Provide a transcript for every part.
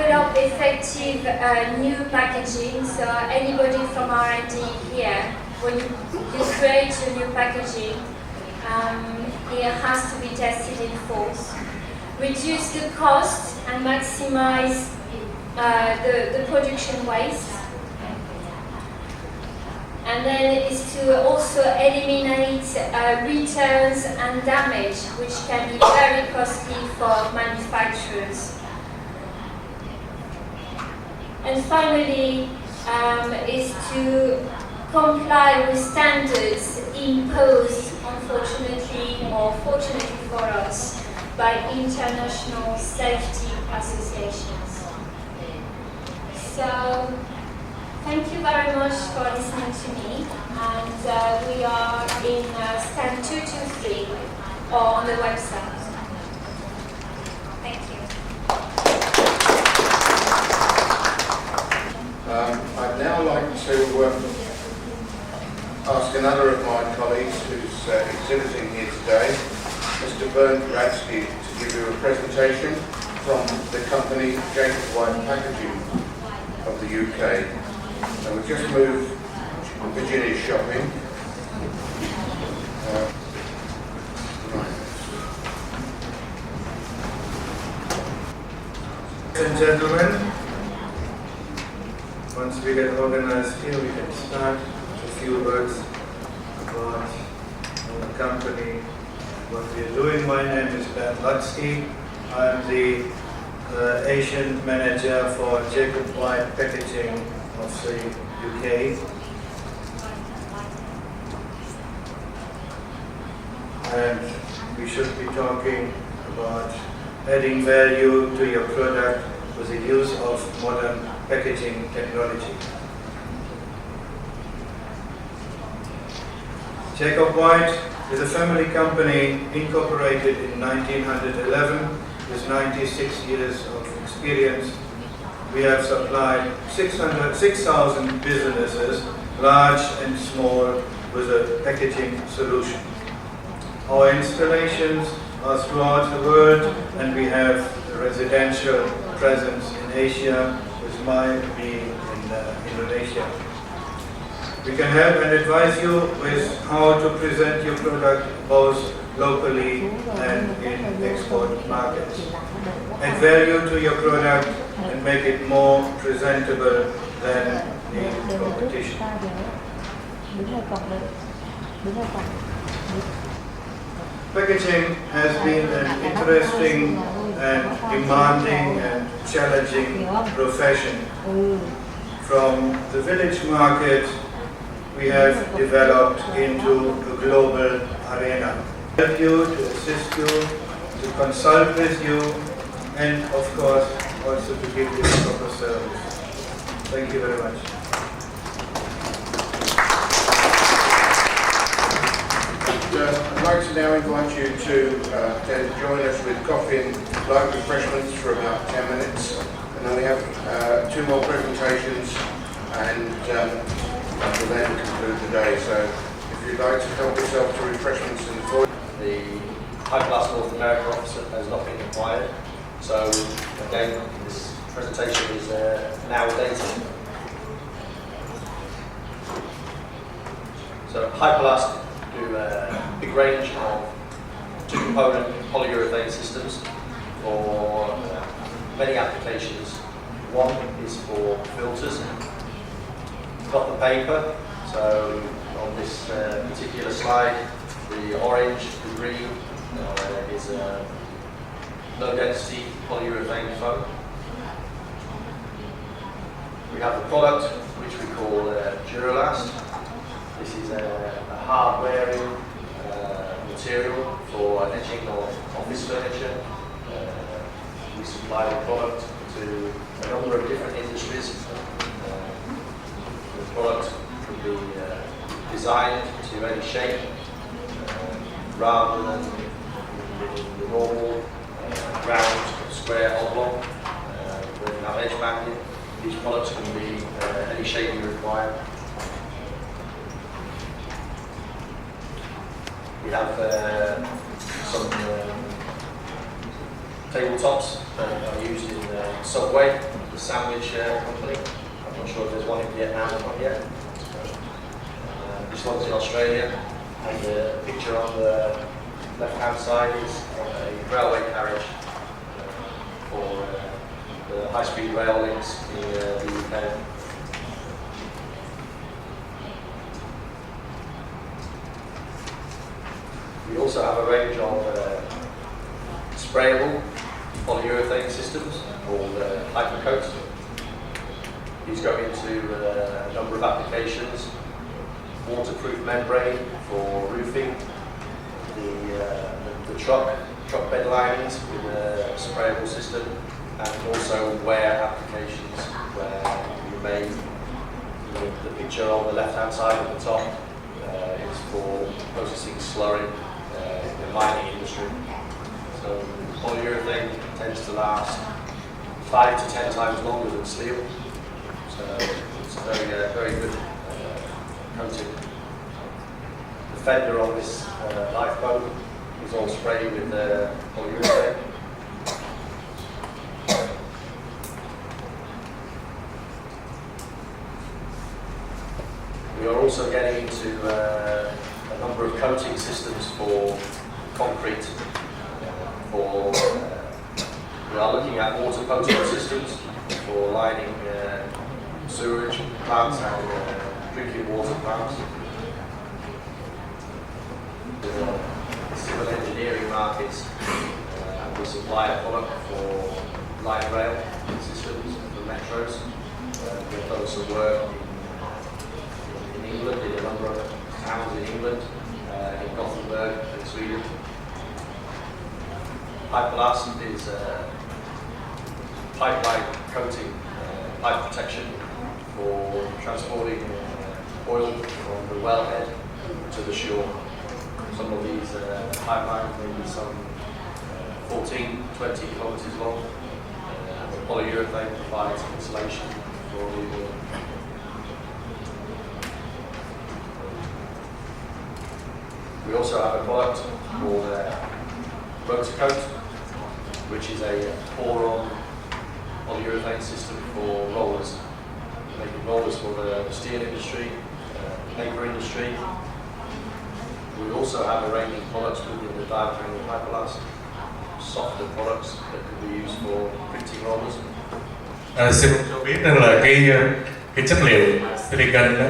develop effective new packaging. So anybody from R&D here, when you create a new packaging, it has to be tested in force. Reduce the cost and maximize the production waste. And then is to also eliminate returns and damage, which can be very costly for manufacturers. And finally, is to comply with standards imposed, unfortunately or fortunately for us, by international safety associations. So, thank you very much for listening to me, and we are in stand 223 or on the website. Thank you. I'd now like to ask another of my colleagues who's exhibiting here today, Mr. Phan, to give you a presentation from the company Jacob White Packaging of the UK. And we've just moved Virginia's shopping. Ladies and gentlemen, once we get organized here, we can start a few words about our company, what we are doing. My name is Phan. I'm the Asian manager for Jacob White Packaging of the UK. And we should be talking about adding value to your product with the use of modern packaging technology. Jacob White is a family company incorporated in 1911 with 96 years of experience. We have supplied 6,000 businesses, large and small, with a packaging solution. Our installations are throughout the world, and we have a residential presence in Asia, with mine being in Indonesia. We can help and advise you with how to present your product both locally and in export markets. Add value to your product and make it more presentable than the competition. Packaging has been an interesting and demanding and challenging profession. From the village market, we have developed into a global arena. To help you, to assist you, to consult with you, and of course also to give you proper service. Thank you very much. I'd like to now invite you to join us with coffee and light refreshments for about 10 minutes. And then we have 2 more presentations, and we'll then conclude the day. So if you'd like to help yourself to refreshments in the foyer. The high-class North America officer has not been required. So again, this presentation is now dated. So Hyperlast do a big range of 2-component polyurethane systems for many applications. One is for filters. We've got the paper, so on this particular slide, the orange, the green is a low-density polyurethane foam. We have the product, which we call Duralast. This is a hard-wearing material for etching of office furniture. We supply the product to a number of different industries. The product can be designed to any shape rather than the normal round, square, oblong. Where you have edge banding, these products can be any shape you require. We have some tabletops that are used in Subway, the sandwich company. I'm not sure if there's one in Vietnam or not yet. This one's in Australia, and the picture on the left-hand side is a railway carriage for the high-speed rail links in the UK. We also have a range of sprayable polyurethane systems called Hypercoat. These go into a number of applications. Waterproof membrane for roofing, the truck bed linings with a sprayable system, and also wear applications where you may, the picture on the left-hand side at the top is for processing slurry in the mining industry. So polyurethane tends to last 5 to 10 times longer than steel. So it's a very good coating. The fender on this lifeboat is all sprayed with polyurethane. We are also getting into a number of coating systems for concrete. We are looking at water coating systems for lining sewage plants and drinking water plants. The civil engineering markets, and we supply a product for light rail systems for metros. We've done some work in England, in a number of towns in England, in Gothenburg, in Sweden. Hyperlast is pipeline coating, pipe protection for transporting oil from the wellhead to the shore. Some of these pipelines may be some 14, 20 kilometres long. The polyurethane provides insulation for all the oil. We also have a product called Rotor Coat, which is a pour-on polyurethane system for rollers. Making rollers for the steel industry, paper industry. We also have a range of products within the diaphragm and hyperlast, softer products that can be used for printing rollers. Xin cho biết rằng là cái chất liệu silicon đó,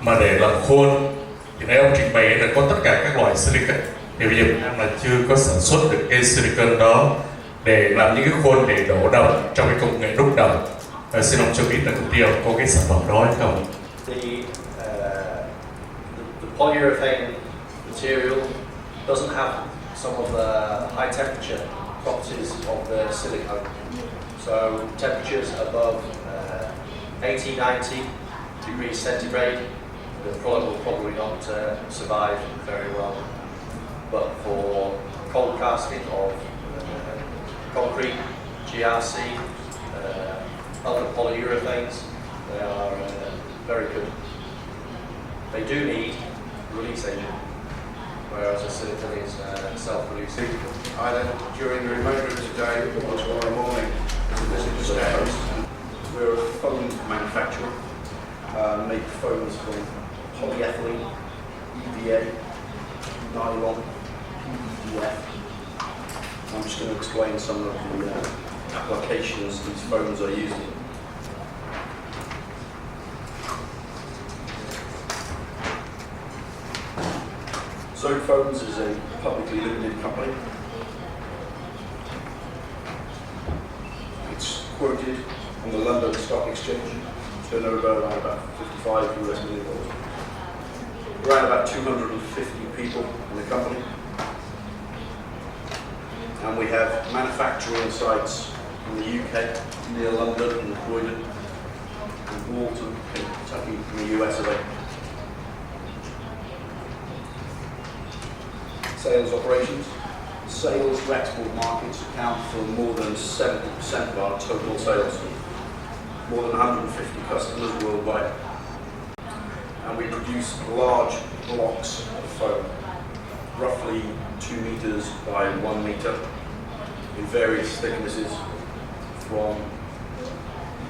mà để làm khôn thì nãy ông trình bày là có tất cả các loại silicon. Thì bây giờ Việt Nam là chưa có sản xuất được cái silicon đó để làm những cái khôn để đổ đồng trong cái công nghệ đúc đồng. Xin ông cho biết là công ty ông có cái sản phẩm đó hay không? The polyurethane material doesn't have some of the high temperature properties of the silicone. So temperatures above 80, 90 degrees centigrade, the product will probably not survive very well. But for cold casting of concrete, GRC, other polyurethanes, they are very good. They do need release agent, whereas a silicone is self-releasing. Either during the remainder of today or tomorrow morning to visit the stands. We're a foam manufacturer, make foams from polyethylene, EVA, nylon, PVF. I'm just going to explain some of the applications these foams are used in. Zoe Foams is a publicly limited company. It's quoted on the London Stock Exchange, turnover around about $55 million. Around about 250 people in the company. And we have manufacturing sites in the UK, near London and Croydon, and Walton, Kentucky, in the US of A. Sales operations. Sales to export markets account for more than 70% of our total sales. More than 150 customers worldwide. And we produce large blocks of foam, roughly 2 meters by 1 meter, in various thicknesses, from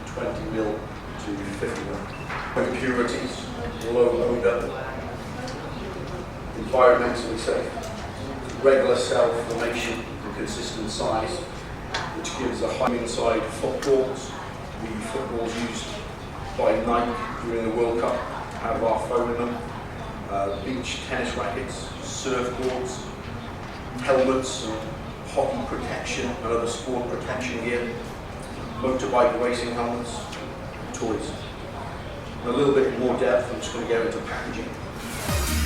20 mil to 50 mil. Impurities, low odour, environmentally safe, regular cell formation and consistent size, which gives a high inside footballs. The footballs used by Nike during the World Cup have our foam in them. Beach tennis rackets, surfboards, helmets, and hockey protection and other sport protection gear, motorbike racing helmets, toys. And a little bit more depth, I'm just going to go into packaging.